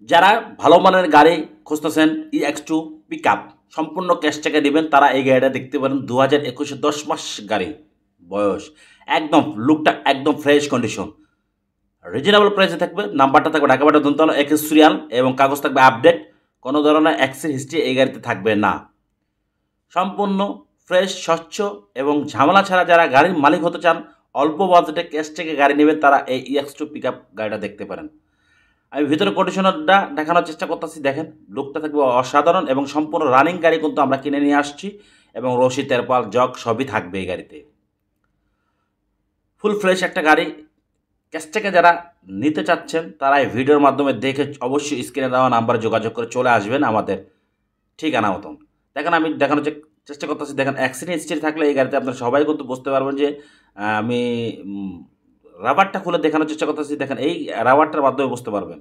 যারা ভালো মানের গাড়ি খুঁজতেছেন EX2 পিকআপ সম্পূর্ণ ক্যাশ টাকা নেবেন তারা এই গাড়িটা দেখতে পারেন। 2021 10 মাস গাড়ি বয়স, একদম লুকটা একদম ফ্রেশ কন্ডিশন, রিজনেবল প্রাইসে থাকবে। নাম্বারটা থাকবে ঢাকা বাটা দন্তল একুশ সিরিয়াল এবং কাগজ থাকবে আপডেট। কোনো ধরনের অ্যাক্সিডেন্ট হিস্ট্রি এই গাড়িতে থাকবে না। সম্পূর্ণ ফ্রেশ স্বচ্ছ এবং ঝামেলা ছাড়া যারা গাড়ির মালিক হতে চান, অল্প বাজেটে ক্যাশ থেকে গাড়ি নেবেন তারা এই EX2 পিকআপ গাড়িটা দেখতে পারেন। আমি ভিতরে কন্ডিশনারটা দেখানোর চেষ্টা করতেছি, দেখেন লুকটা থাকবে অসাধারণ এবং সম্পূর্ণ রানিং গাড়ি কিন্তু আমরা কিনে নিয়ে আসছি এবং রশি তেরপাল জগ সবই থাকবে এই গাড়িতে। ফুল ফ্রেশ একটা গাড়ি। ক্যাশ থেকে যারা নিতে চাচ্ছেন তারা এই ভিডিওর মাধ্যমে দেখে অবশ্যই স্ক্রিনে দেওয়া নাম্বারে যোগাযোগ করে চলে আসবেন আমাদের ঠিকানা মতন। দেখেন আমি দেখানোর চেষ্টা করতেছি, দেখেন অ্যাক্সিডেন্ট হিস্ট্রি থাকলে এই গাড়িতে আপনারা সবাই কিন্তু বুঝতে পারবেন যে আমি রাবারটা খুলে দেখানোর চেষ্টা করতেছি, দেখেন এই রাবারটার মাধ্যমে বুঝতে পারবেন।